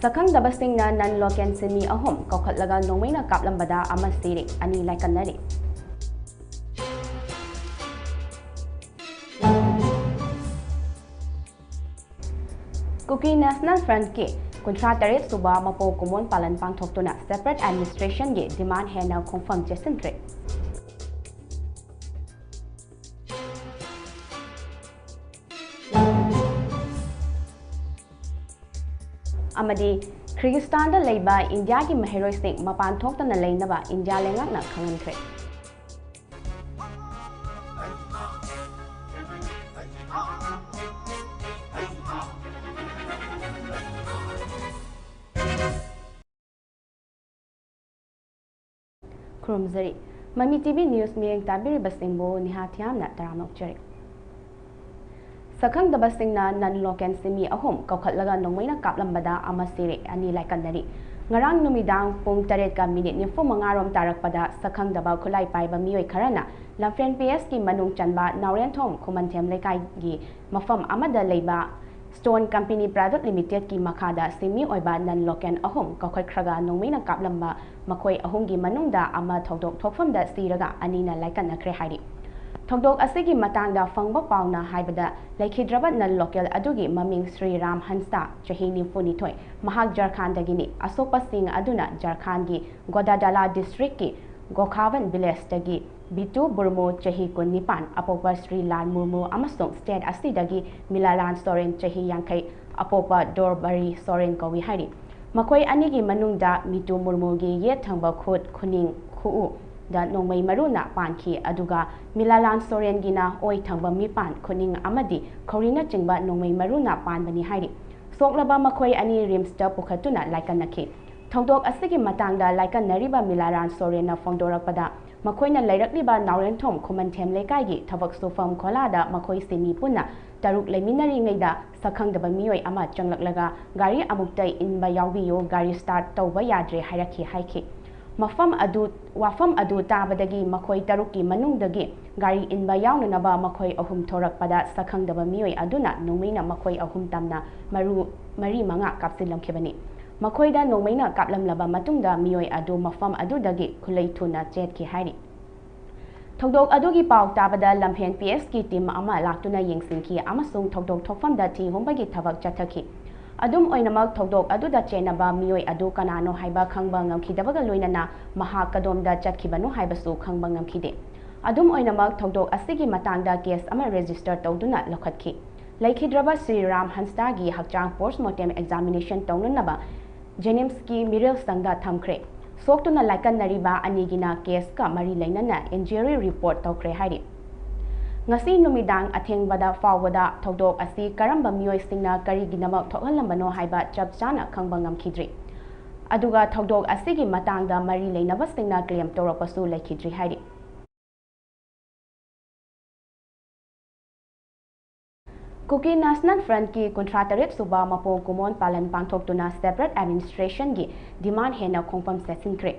Sakhangdabasingna non-local simi ahom kaukhatlaga nongmaina kaplambada ama siri ani laikannari. Kuki National Front ke Contratarit Suba Mapo Kumon Palan Pangthoktuna separate administration ge demand hena confirm jesintre. Amadi Kyrgyzstan da leiba India ki mahiroi sing mapan thoktana leinaba India lengakna khangankre. Krumzari Mami TV News Miyang Tabiri Basingbo NEHA THIYAM na taramokchari. Sakhangdabasingna non-local simi ahom kaukhatlaga nongmaina kaplambada ama siri ani laikannari. Ngarang numidang pung 8:45 tarakpada Sakhangdaba khulai paiba mioi kharana Lamfen PS ki manung chanba Nauren Thom Khumanthem Lekai gi mafam amada leiba Stone Company Private Limited ki makhada simi oiba non-local ahom kaukhatraga nongmaina kaplamba makhoi ahomgi manungda ama thodok thokfamda siraga anina laikannakre hairi. Thogdok asigi matangda fangba pauna haibada laikhidraba non-local adugi maming Sri Ram Hansa chahi nimfuni thoi mahak Jharkhand dagini Asopa Singh aduna Jharkhand gi Godadala district ki Gokhavan village dagi Bitu Burmo chahi kun nipan apopa Sri Lal Murmu amasong state asidagi Milalan Soren chahi yankai apopa Dorbari Soren kawi hari makoi anigi manungda Mitu Murmu gi yet thangba khut khuning khu da nongmai maruna panki aduga Milalan Soren gina oi thangba mipan khuning amadi khorina chingba nongmai maruna panbani hari soklaba makoi ani rimsta pukhatuna laikannaki thongdok asigi matangda laikannariba Milalan Soren na phongdorakpada makoina lairakliba Nauren Thom Khumanthem Lekai gi thabak sufam kholada makoi simi punna taruk leiminari ngeida sakhangdaba mioi ama changlaklaga gari amuktai inba yawbiyo gari start tawba yadre hairaki haiki wafam adu tabadagi makhoi taruki manungdagi gari inba yawnanaba makhoi ahum thorakpada sakhangdaba mioi aduna nongmaina makhoi ahum tamna mari manga kapsilamkhebani makhoida nongmaina kaplamlaba matungda mioi adu mafam adudagi khulei thuna chetki hairi thogdok adugi pau tabada Lamfen PS ki team ama laktuna yengsingki amasung thogdok thokfamda thi hombagi thabak chathaki adum oinamak thogdok aduda chenaba mioi adu kanano haiba khangba ngamkhidabaga loinana mahakadomda chatkibanu haibasu khangba ngamkhide adum oinamak thogdok asigi matangda case ama register tawduna lokhatkhi laikhidraba Sri Ram Hansa gi hakchang postmortem examination tawnunaba Jenims ki Miril Sangda thamkhre soktuna laikannariba anigina case ka mari lainana injury report tawkhre hairi ngasi numidang athengbada fawada thogdok asi karamba mioi singna kariginama thokhalambano haiba chapchana khangba ngamkhidri aduga thogdok asigi matangda mari leinaba singna claim tawrapasu laikhidri hairi Kuki National Front ki Contratarit Suba Mapo Kumon Palan Pangthoktuna separate administration gi demand hena khongpam sesinkre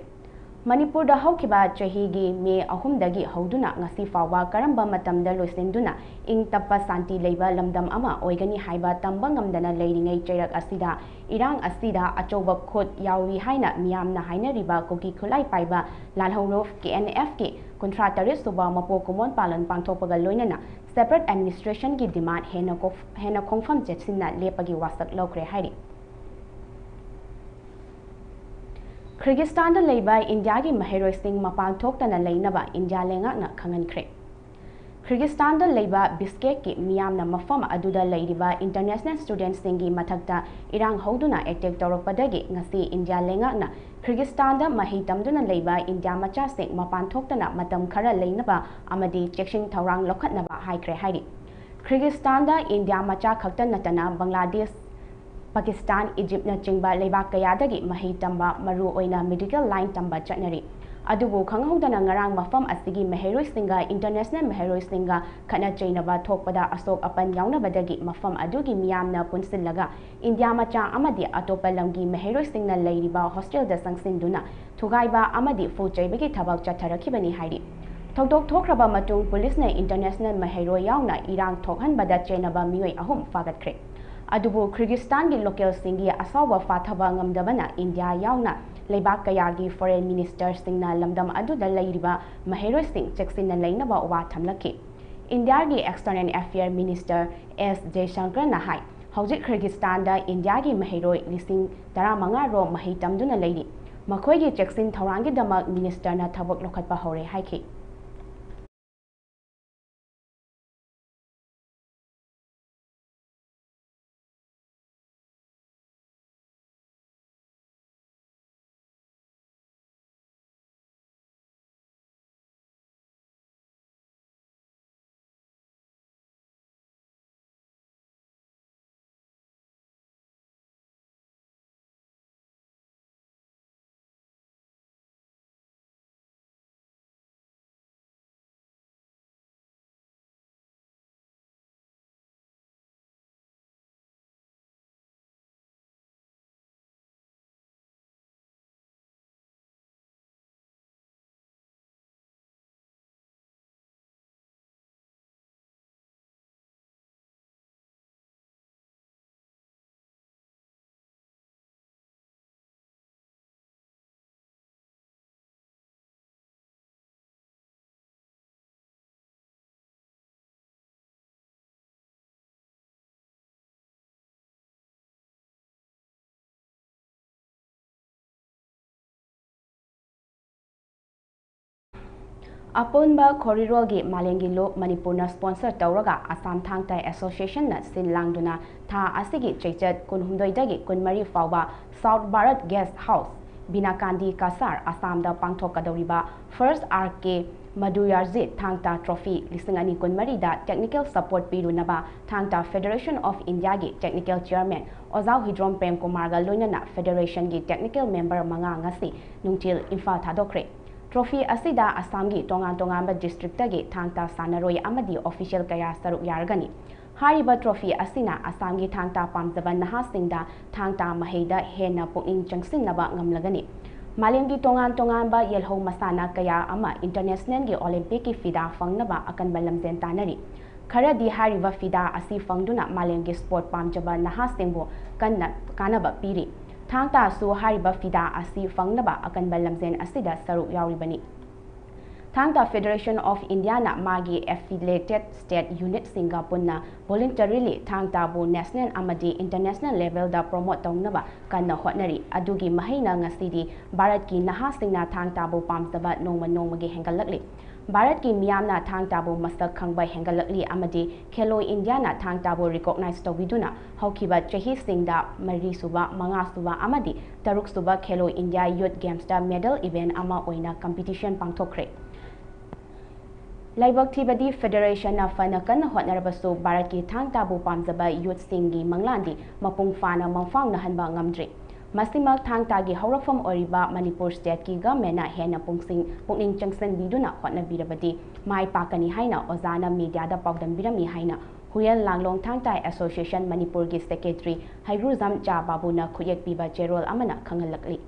Manipur da haukiba chahi gi me ahumdagi hauduna ngasi fawa karamba matamda loisenduna ing tappa santi leiba lamdam ama oigani haiba tamba ngamdana leiringai chairak asida irang asida achoba khot yawi haina miyamna haina riba koki khulai paiba lalhorof ki NF ki Contratarit Suba Mapo Kumon Palan Pangthokpaga loinana separate administration ki demand hena confirm jetsinna lepagi wasak lokre hairi Kyrgyzstan da leiba India gi mahiroi sing mapan thoktana leinaba India lengakna khangankre Kyrgyzstan da leiba Bishkek ki miyamna mafam aduda leiriba international students singi mathakta irang hoduna attack tawrakpadagi ngasi India lengakna Kyrgyzstan da mahi tamduna leiba India macha sing mapan thoktana matam khara leinaba amadi cheksing thawrang lokhatnaba haikre hairi Kyrgyzstan da India macha khakta natana Bangladesh Pakistan, Egypt na chingba leibak kayadagi mahi tamba maru oina medical line tamba chatnari adubu khanghodana ngarang mafam asigi mahiroi singa international mahiroi singa khana chainaba thokpada asok apan yawnabadagi mafam adugi miyamna punsillaga India macha amadi atopa lamgi mahiroi singna leiriba hostel da sangsinduna thugaiba amadi fuchaibagi thabak chatharakibani hairi thokdok thokraba matung police na international mahiroi yawna irang thokhanbada chenaba mioi ahum fagatkre Adubu Kyrgyzstan gi local singi asawa fathaba ngamdabana India yauna leibak kayagi foreign minister singna lamdam aduda leiriba mahero sing cheksinna leinaba wa thamlaki India gi external affairs minister S Jaishankar na hai hojik Kyrgyzstan da India gi mahero lising 15 ro mahi tamduna leiri makhoi gi cheksin thorangi damak minister na thabak lokhatpa hore haiki Apunba Korirolgi Malengi Lo Manipurna sponsor Tauraga Assam Thang-Ta Association na Sin Langduna Tha Asigi Chechet Kunhundoidagi Kunmari Fauba South Bharat Guest House Binakandi Kasar Assam da Pangthokadoriba First RK Madhuyarjit Thang-Ta Trophy Lisingani Kunmari da Technical Support Pirunaba Thang-Ta Federation of India gi Technical Chairman Ozau Hidrom Prem Kumar ga loinana Federation gi Technical Member Manga ngasi Nungtil Imphal Thadokre Trophy asida Assamgi tongan district gi Thang-Ta sanaroi amadi official kaya saruk yargani Hariba trophy asina Assamgi Thang-Ta pamjaba nahasingda Thang-Ta maheida hena pukning changsinnaba ngamlagani Malengi tongan ba yelho masana kaya ama international gi Olympic ki fida fangnaba akanba lamzen tanari Kharadi hariba fida asi fangduna Malengi sport pamjaba nahasingbo kanaba piri Thang-Ta su hariba fida asi fangnaba akanba lamzen asida saruk yauribani Thang-Ta Federation of India na magi affiliated state unit Singapore na voluntarily Thang-Ta bu national amadi international level da promote tawnaba kanna hotnari adugi mahaina ngasidi Bharat ki nahasingna Thang-Ta bu pamjaba nongma gi hengalakli Bharat ki miyamna Thang-Ta bu masak khangba hengalakli amadi Khelo India na Thang-Ta bu recognize tawiduna haukiba chahi singda mari suba manga suba amadi taruk suba Khelo India Youth Games da medal event ama oina competition pangthokre Laibak Thibadi Federation na fana kan hotnarabasu Bharat ki Thang-Ta bu pamjaba youth singi manglandi mapung fana mangfang na hanba ngamdri Masimak Thang-Ta gi haurakfam oriba Manipur state ki government na hena pukning changsen biduna hotnabirabadi mai pakani haina ozana media da pawdam birami haina Huyal Langlong Thang-Ta Association Manipur gi secretary Hairuzam Cha Babu na khuyek piba jerol amana khangalakli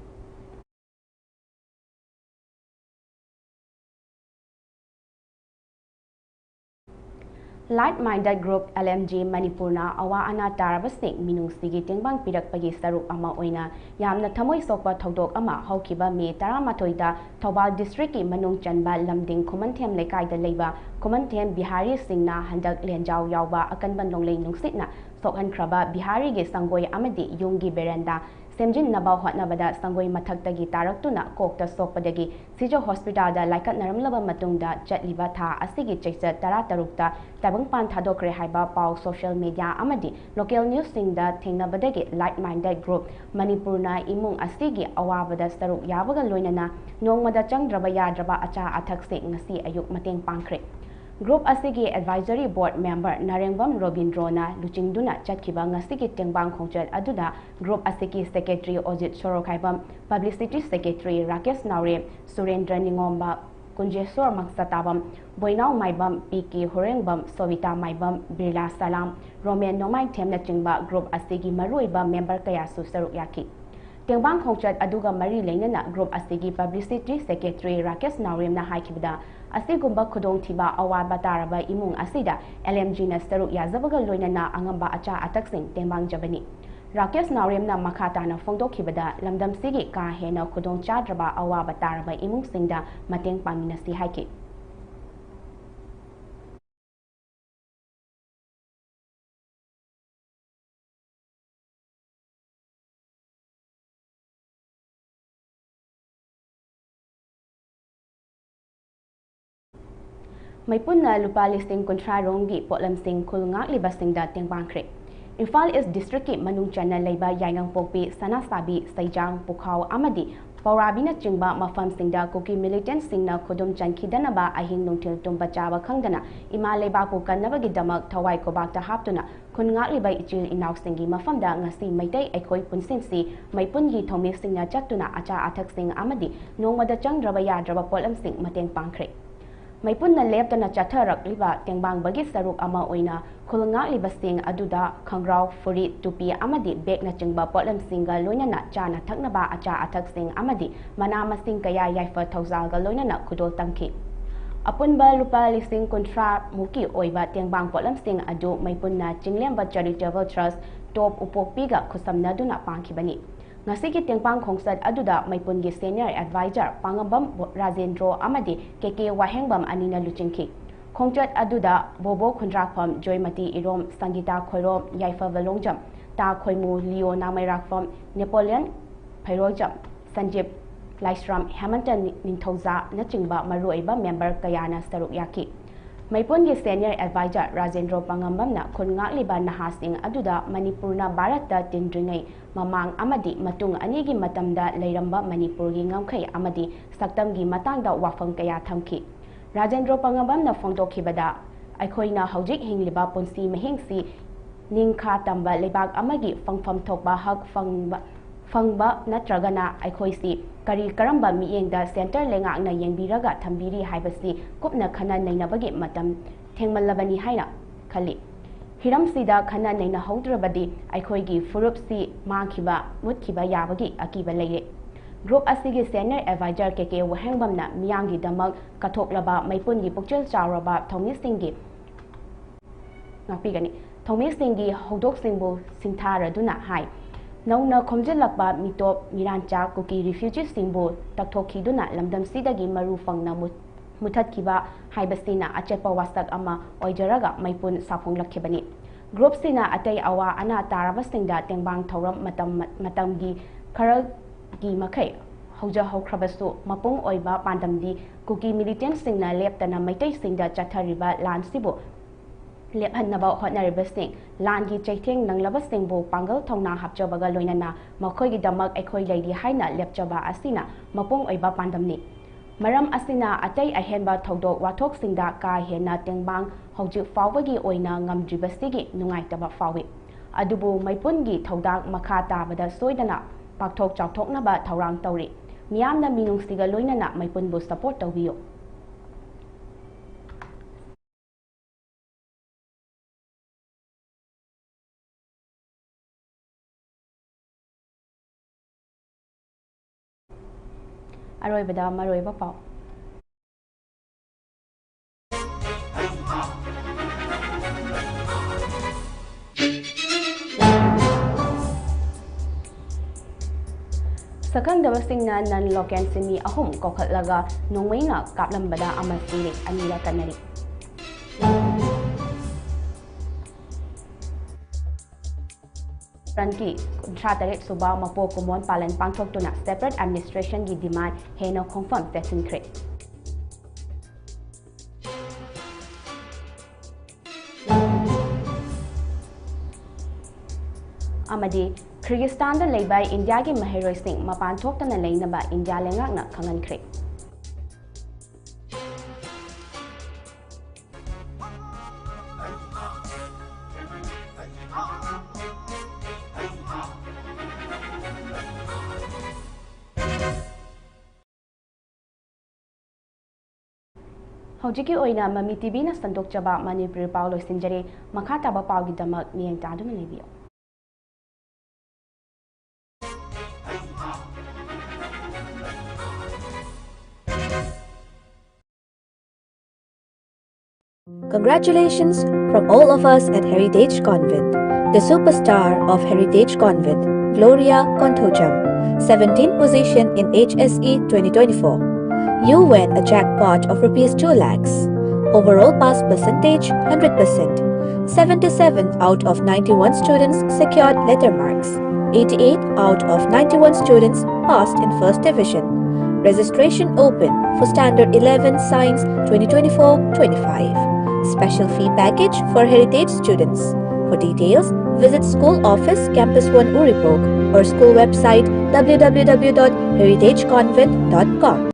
Light-minded group LMG Manipurna awa ana tarabasing minung sigi tingbang pirakpagi saruk ama oina yamna thamoi sokpa thodok ama haukiba me 13 da Thobal district ki manung chanba lamding khumanthem lekai da leiba khumanthem Bihari singna handak lenjaw yawba akanban longlei nungsitna sokhan khraba Bihari ge sangoi amadi yungi beranda Semjin naba hotnabada sangoi mathaktagi taraktuna kokta sokpadagi Sijo Hospital da laikat naramlaba matungda chatliba tha asigi checha tarukta tabangpan thadokre haiba pau social media amadi local news singda thengnabadagi light-minded group Manipurna imung asigi awabada saruk yabaga loinana nongmada changdraba yadraba acha athakse ngasi ayuk mateng pangkhre Group asigi advisory board member Narengbam Robindrona Luchingduna Chatkiba ngasigi tengbang khongchat aduda group asigi secretary Ojit Sorokhaibam publicity secretary Rakesh Naure Surendra Ningomba Kunjesor Maksatabam Boinau Maibam PK Horengbam Sovita Maibam Birla Salam Roman Nomai Temna Chingba group asigi maruiba member kaya su saruk yaki Tengbang khongchat aduga mari leinana group asigi publicity secretary Rakesh Naure na haikibda ꯑꯁꯤꯒꯨꯝꯕ ꯈꯨꯗꯣꯡꯊꯤꯕ ꯑꯋꯥꯕ ꯇꯥꯔꯕ ꯏꯃꯨꯡ ꯑꯁꯤꯗ LMGꯅ ꯁꯔꯨꯛ ꯌꯥꯖꯕꯒ ꯂꯣꯏꯅꯅ ꯑꯉꯝꯕ ꯑꯆꯥ ꯑꯊꯛꯁꯤꯡ ꯇꯦꯡꯕꯥꯡꯖꯕꯅꯤ꯫ ꯔꯥꯀꯦꯁ ꯅꯥꯎꯔꯦꯝꯅ ꯃꯈꯥ ꯇꯥꯅ ꯐꯣꯡꯗꯣꯛꯈꯤꯕꯗ ꯂꯝꯗꯝꯁꯤꯒꯤ ꯀꯥ ꯍꯦꯟꯅ ꯈꯨꯗꯣꯡꯆꯥꯗ꯭ꯔꯕ ꯑꯋꯥꯕ ꯇꯥꯔꯕ ꯏꯃꯨꯡꯁꯤꯡꯗ ꯃꯇꯦꯡ ꯄꯥꯡꯃꯤꯟꯅꯁꯤ ꯍꯥꯏꯈꯤ꯫ ꯃꯩꯄꯨꯟꯅ ꯂꯨꯄꯥ ꯂꯤꯁꯤꯡ 30 ꯔꯣꯝꯒꯤ ꯄꯣꯠꯂꯝꯁꯤꯡ ꯈꯨꯜ ꯉꯥꯛꯂꯤꯕꯁꯤꯡꯗ ꯇꯦꯡꯕꯥꯡꯈ꯭ꯔꯦ꯫ ꯏꯝꯐꯥꯜ ꯏꯁ ꯗꯤꯁꯇ꯭ꯔꯤꯛꯀꯤ ꯃꯅꯨꯡ ꯆꯟꯅ ꯂꯩꯕ ꯌꯥꯏꯉꯪꯄꯣꯛꯄꯤ, ꯁꯅꯥꯁꯥꯕꯤ, ꯁꯩꯖꯥꯡ, ꯄꯨꯈꯥꯎ ꯑꯃꯗꯤ ꯄꯧꯔꯥꯕꯤꯅꯆꯤꯡꯕ ꯃꯐꯝꯁꯤꯡꯗ ꯀꯨꯀꯤ ꯃꯤꯂꯤꯇꯦꯟꯠꯁꯤꯡꯅ ꯈꯨꯗꯨꯝ ꯆꯟꯈꯤꯗꯅꯕ ꯑꯍꯤꯡ ꯅꯨꯡꯊꯤꯜ ꯇꯨꯝꯕ ꯆꯥꯕ ꯈꯪꯗꯅ ꯏꯃꯥ ꯂꯩꯕꯥꯛꯄꯨ ꯀꯟꯅꯕꯒꯤꯗꯃꯛ ꯊꯋꯥꯏ ꯈꯨꯕꯥꯛꯇ ꯍꯥꯞꯇꯨꯅ ꯈꯨꯟ ꯉꯥꯛꯂꯤꯕ ꯏꯆꯤꯜ ꯏꯅꯥꯎꯁꯤꯡꯒꯤ ꯃꯐꯝꯗ ꯉꯁꯤ ꯃꯩꯇꯩ ꯑꯩꯈꯣꯏ ꯄꯨꯟꯁꯤꯟꯁꯤ ꯃꯩꯄꯨꯟꯒꯤ ꯊꯧꯃꯤꯁꯤꯡꯅ ꯆꯠꯇꯨꯅ ꯑꯆꯥ ꯑꯊꯛꯁꯤꯡ ꯑꯃꯗꯤ ꯅꯣꯡꯃꯗ ꯆꯪꯗ꯭ꯔꯕ ꯌꯥꯗ꯭ꯔꯕ ꯄꯣꯠꯂꯝꯁꯤꯡ ꯃꯇꯦꯡ ꯄꯥꯡꯈ꯭ꯔꯦ꯫ ꯃꯩꯄꯨꯟꯅ ꯂꯦꯞꯇꯅ ꯆꯠꯊꯔꯛꯂꯤꯕ ꯇꯦꯡꯕꯥꯡꯕꯒꯤ ꯁꯔꯨꯛ ꯑꯃ ꯑꯣꯏꯅ ꯈꯨꯜ ꯉꯥꯛꯂꯤꯕꯁꯤꯡ ꯑꯗꯨꯗ ꯈꯪꯒ꯭ꯔꯥꯎ, ꯐꯨꯔꯤꯠ, ꯇꯨꯄꯤ ꯑꯃꯗꯤ ꯕꯦꯒꯅꯆꯤꯡꯕ ꯄꯣꯠꯂꯝꯁꯤꯡꯒ ꯂꯣꯏꯅꯅ ꯆꯥꯅ ꯊꯛꯅꯕ ꯑꯆꯥ ꯑꯊꯛꯁꯤꯡ ꯑꯃꯗꯤ ꯃꯅꯥ ꯃꯁꯤꯡ ꯀꯌꯥ ꯌꯥꯏꯐ ꯊꯧꯖꯥꯜꯒ ꯂꯣꯏꯅꯅ ꯈꯨꯗꯣꯜ ꯇꯝꯈꯤ꯫ ꯑꯄꯨꯟꯕ ꯂꯨꯄꯥ ꯂꯤꯁꯤꯡ 30 ꯃꯨꯛꯀꯤ ꯑꯣꯏꯕ ꯇꯦꯡꯕꯥꯡ ꯄꯣꯠꯂꯝꯁꯤꯡ ꯑꯗꯨ ꯃꯩꯄꯨꯟꯅ ꯆꯤꯡꯂꯦꯝꯕ ꯆꯦꯔꯤꯇꯦꯕꯜ ꯇ꯭ꯔꯁꯠ ꯇꯣꯞ ꯎꯄꯣꯛꯄꯤꯒ ꯈꯨꯠꯁꯝꯅꯗꯨꯅ ꯄꯥꯡꯈꯤꯕꯅꯤ꯫ ꯉꯁꯤꯒꯤ ꯇꯦꯡꯕꯥꯡ ꯈꯣꯡꯆꯠ ꯑꯗꯨꯗ ꯃꯩꯄꯨꯟꯒꯤ ꯁꯦꯅꯤꯌꯔ ꯑꯦꯗꯚꯥꯏꯖꯔ ꯄꯥꯉꯝꯕꯝ ꯔꯥꯖꯦꯟꯗ꯭ꯔꯣ ꯑꯃꯗꯤ KK ꯋꯥꯍꯦꯡꯕꯝ ꯑꯅꯤꯅ ꯂꯨꯆꯤꯡꯈꯤ꯫ ꯈꯣꯡꯆꯠ ꯑꯗꯨꯗ ꯕꯣꯕꯣ ꯈꯨꯟꯗ꯭ꯔꯥꯛꯐꯝ, ꯖꯣꯏꯃꯇꯤ ꯏꯔꯣꯝ, ꯁꯪꯒꯤꯇꯥ ꯈꯣꯏꯔꯣꯝ, ꯌꯥꯏꯐꯕ ꯂꯣꯡꯖꯝ, ꯇꯥ ꯈꯣꯏꯃꯨ, ꯂꯤꯑꯣ ꯅꯥꯃꯩꯔꯥꯛꯐꯝ, ꯅꯦꯄꯣꯂꯤꯌꯟ ꯐꯩꯔꯣꯜꯖꯝ, ꯁꯟꯖꯤꯞ ꯂꯥꯏꯁ꯭ꯔꯝ, ꯍꯦꯃꯟꯇ ꯅꯤꯡꯊꯧꯖꯥꯅꯆꯤꯡꯕ ꯃꯔꯨꯑꯣꯏꯕ ꯃꯦꯝꯕꯔ ꯀꯌꯥꯅ ꯁꯔꯨꯛ ꯌꯥꯈꯤ꯫ ꯃꯩꯄꯨꯟꯒꯤ ꯁꯦꯅꯤꯌꯔ ꯑꯦꯗꯚꯥꯏꯖꯔ ꯔꯥꯖꯦꯟꯗ꯭ꯔꯣ ꯄꯥꯉꯝꯕꯝꯅ ꯈꯨꯟ ꯉꯥꯛꯂꯤꯕ ꯅꯍꯥꯁꯤꯡ ꯑꯗꯨꯗ ꯃꯅꯤꯄꯨꯔꯅ ꯚꯥꯔꯠꯇ ꯇꯤꯟꯗ꯭ꯔꯤꯉꯩ ꯃꯃꯥꯡ ꯑꯃꯗꯤ ꯃꯇꯨꯡ ꯑꯅꯤꯒꯤ ꯃꯇꯝꯗ ꯂꯩꯔꯝꯕ ꯃꯅꯤꯄꯨꯔꯒꯤ ꯉꯝꯈꯩ ꯑꯃꯗꯤ ꯁꯛꯇꯝꯒꯤ ꯃꯇꯥꯡꯗ ꯋꯥꯐꯝ ꯀꯌꯥ ꯊꯝꯈꯤ꯫ ꯔꯥꯖꯦꯟꯗ꯭ꯔꯣ ꯄꯥꯉꯝꯕꯝꯅ ꯐꯣꯡꯗꯣꯛꯈꯤꯕꯗ ꯑꯩꯈꯣꯏꯅ ꯍꯧꯖꯤꯛ ꯍꯤꯡꯂꯤꯕ ꯄꯨꯟꯁꯤ ꯃꯍꯤꯡꯁꯤ ꯅꯤꯡꯈꯥ ꯇꯝꯕ ꯂꯩꯕꯥꯛ ꯑꯃꯒꯤ ꯐꯪꯐꯝ ꯊꯣꯛꯄ ꯍꯛ ꯐꯪꯕ ꯅꯠꯇ꯭ꯔꯒꯅ ꯑꯩꯈꯣꯏꯁꯤ ꯀꯔꯤ ꯀꯔꯝꯕ ꯃꯤꯠꯌꯦꯡꯗ ꯁꯦꯟꯇꯔ ꯂꯩꯉꯥꯛꯅ ꯌꯦꯡꯕꯤꯔꯒ ꯊꯝꯕꯤꯔꯤ ꯍꯥꯏꯕꯁꯤ ꯀꯨꯞꯅ ꯈꯟꯅ ꯅꯩꯅꯕꯒꯤ ꯃꯇꯝ ꯊꯦꯡꯃꯜꯂꯕꯅꯤ ꯍꯥꯏꯅ ꯈꯜꯂꯤ꯫ ꯍꯤꯔꯝꯁꯤꯗ ꯈꯟꯅ ꯅꯩꯅꯍꯧꯗ꯭ꯔꯕꯗꯤ ꯑꯩꯈꯣꯏꯒꯤ ꯐꯨꯔꯨꯞꯁꯤ ꯃꯥꯡꯈꯤꯕ ꯃꯨꯠꯈꯤꯕ ꯌꯥꯕꯒꯤ ꯑꯀꯤꯕ ꯂꯩꯔꯦ꯫ ꯒ꯭ꯔꯨꯞ ꯑꯁꯤꯒꯤ ꯁꯦꯅꯤꯌꯔ ꯑꯦꯗꯚꯥꯏꯖꯔ KK ꯋꯥꯍꯦꯡꯕꯝꯅ ꯃꯤꯌꯥꯝꯒꯤꯗꯃꯛ ꯀꯠꯊꯣꯛꯂꯕ ꯃꯩꯄꯨꯟꯒꯤ ꯄꯨꯛꯆꯦꯜ ꯆꯥꯎꯔꯕ ꯊꯧꯃꯤꯁꯤꯡꯒꯤ ꯍꯧꯗꯣꯛꯁꯤꯡꯕꯨ ꯁꯤꯡꯊꯥꯔꯗꯨꯅ ꯍꯥꯏ꯫ ꯅꯧꯅ ꯈꯣꯝꯖꯤꯜꯂꯛꯄ ꯃꯤꯇꯣꯞ ꯃꯤꯔꯥꯟꯆꯥ ꯀꯨꯀꯤ ꯔꯤꯐ꯭ꯌꯨꯖꯤꯁꯤꯡꯕꯨ ꯇꯛꯊꯣꯛꯈꯤꯗꯨꯅ ꯂꯝꯗꯝꯁꯤꯗꯒꯤ ꯃꯔꯨ ꯐꯪꯅ ꯃꯨꯠꯊꯠꯈꯤꯕ ꯍꯥꯏꯕꯁꯤꯅ ꯑꯆꯦꯠꯄ ꯋꯥꯁꯛ ꯑꯃ ꯑꯣꯏꯖꯔꯒ ꯃꯩꯄꯨꯟ ꯁꯥꯐꯣꯡꯂꯛꯈꯤꯕꯅꯤ꯫ ꯒ꯭ꯔꯨꯞꯁꯤꯅ ꯑꯇꯩ ꯑꯋꯥ ꯑꯅꯥ ꯇꯥꯔꯕꯁꯤꯡꯗ ꯇꯦꯡꯕꯥꯡ ꯊꯧꯔꯝ ꯃꯇꯝꯒꯤ ꯈꯔꯒꯤ ꯃꯈꯩ ꯍꯧꯖꯍꯧꯈ꯭ꯔꯕꯁꯨ ꯃꯄꯨꯡ ꯑꯣꯏꯕ ꯄꯥꯟꯗꯝꯗꯤ ꯀꯨꯀꯤ ꯃꯤꯂꯤꯇꯦꯟꯠꯁꯤꯡꯅ ꯂꯦꯞꯇꯅ ꯃꯩꯇꯩꯁꯤꯡꯗ ꯆꯠꯊꯔꯤꯕ ꯂꯥꯟꯁꯤꯕꯨ ꯂꯦꯞꯍꯟꯅꯕ ꯍꯣꯠꯅꯔꯤꯕꯁꯤꯡ, ꯂꯥꯟꯒꯤ ꯆꯩꯊꯦꯡ ꯅꯪꯂꯕꯁꯤꯡꯕꯨ ꯄꯥꯡꯒꯜ ꯊꯧꯅꯥ ꯍꯥꯞꯆꯕꯒ ꯂꯣꯏꯅꯅ ꯃꯈꯣꯏꯒꯤꯗꯃꯛ ꯑꯩꯈꯣꯏ ꯂꯩꯔꯤ ꯍꯥꯏꯅ ꯂꯦꯞꯆꯕ ꯑꯁꯤꯅ ꯃꯄꯨꯡ ꯑꯣꯏꯕ ꯄꯥꯟꯗꯝꯅꯤ꯫ ꯃꯔꯝ ꯑꯁꯤꯅ ꯑꯇꯩ ꯑꯍꯦꯟꯕ ꯊꯧꯗꯣꯛ ꯋꯥꯊꯣꯛꯁꯤꯡꯗ ꯀꯥ ꯍꯦꯟꯅ ꯇꯦꯡꯕꯥꯡ ꯍꯧꯖꯤꯛ ꯐꯥꯎꯕꯒꯤ ꯑꯣꯏꯅ ꯉꯝꯗ꯭ꯔꯤꯕꯁꯤꯒꯤ ꯅꯨꯡꯉꯥꯏꯇꯕ ꯐꯥꯎꯏ꯫ ꯑꯗꯨꯕꯨ ꯃꯩꯄꯨꯟꯒꯤ ꯊꯧꯗꯥꯡ ꯃꯈꯥ ꯇꯥꯕꯗ ꯁꯣꯏꯗꯅ ꯄꯥꯛꯊꯣꯛ ꯆꯥꯎꯊꯣꯛꯅꯕ ꯊꯧꯔꯥꯡ ꯇꯧꯔꯤ꯫ ꯃꯤꯌꯥꯝꯅ ꯃꯤꯅꯨꯡꯁꯤꯒ ꯂꯣꯏꯅꯅ ꯃꯩꯄꯨꯟꯕꯨ ꯁꯄꯣꯔꯠ ꯇꯧꯕꯤꯌꯨ꯫ ꯑꯔꯣꯏꯕꯗ ꯃꯔꯨꯑꯣꯏꯕ ꯄꯥꯎ ꯁꯛꯈꯪꯗꯕꯁꯤꯡꯅ ꯅꯟ ꯂꯣꯀꯦꯜ ꯁꯤꯟꯃꯤ 3 ꯀꯧꯈꯠꯂꯒ ꯅꯣꯡꯃꯩꯅ ꯀꯥꯞꯂꯝꯕꯗ ꯑꯃ ꯁꯤꯔꯦ, 2 ꯀꯟꯅꯔꯤ꯫ ꯐ꯭ꯔꯟꯠꯀꯤ 38 ꯁꯨꯕ ꯃꯄꯣꯛ ꯀꯨꯝꯑꯣꯟ ꯄꯥꯂꯟ ꯄꯥꯡꯊꯣꯛꯇꯨꯅ ꯁꯦꯄꯔꯦꯠ ꯑꯦꯗꯃꯤꯅꯤꯁꯇ꯭ꯔꯦꯁꯟꯒꯤ ꯗꯤꯃꯥꯟ ꯍꯦꯟꯅ ꯈꯣꯡꯐꯝ ꯆꯠꯁꯤꯟꯈ꯭ꯔꯦ꯫ ꯑꯃꯗꯤ ꯀꯤꯔꯒꯤꯁꯇꯥꯟꯗ ꯂꯩꯕ ꯏꯟꯗꯤꯌꯥꯒꯤ ꯃꯍꯩꯔꯣꯏꯁꯤꯡ ꯃꯄꯥꯟ ꯊꯣꯛꯇꯅ ꯂꯩꯅꯕ ꯏꯟꯗꯤꯌꯥ ꯂꯩꯉꯥꯛꯅ ꯈꯪꯍꯟꯈ꯭ꯔꯦ꯫ ꯍꯧꯖꯤꯛꯀꯤ ꯑꯣꯏꯅ ꯃꯃꯤ ꯇꯤꯚꯤꯅ ꯁꯟꯗꯣꯛꯆꯕ ꯃꯅꯤꯄꯨꯔꯤ ꯄꯥꯎ ꯂꯣꯏꯁꯤꯟꯖꯔꯦ꯫ ꯃꯈꯥ ꯇꯥꯕ ꯄꯥꯎꯒꯤꯗꯃꯛ ꯃꯤꯠꯌꯦꯡ ꯇꯥꯗꯨꯅ ꯂꯩꯕꯤꯌꯨ꯫ Congratulations from all of us at Heritage Convent. The superstar of Heritage Convent, Gloria Konthojam, 17th position in HSE 2024. You win a jackpot of Rs 2 lakhs. Overall pass percentage 100%. 77 out of 91 students secured letter marks. 88 out of 91 students passed in first division. Registration open for Standard 11 Science 2024-25. Special fee package for heritage students. For details, visit School Office Campus 1 Uripok or school website www.heritageconvent.com.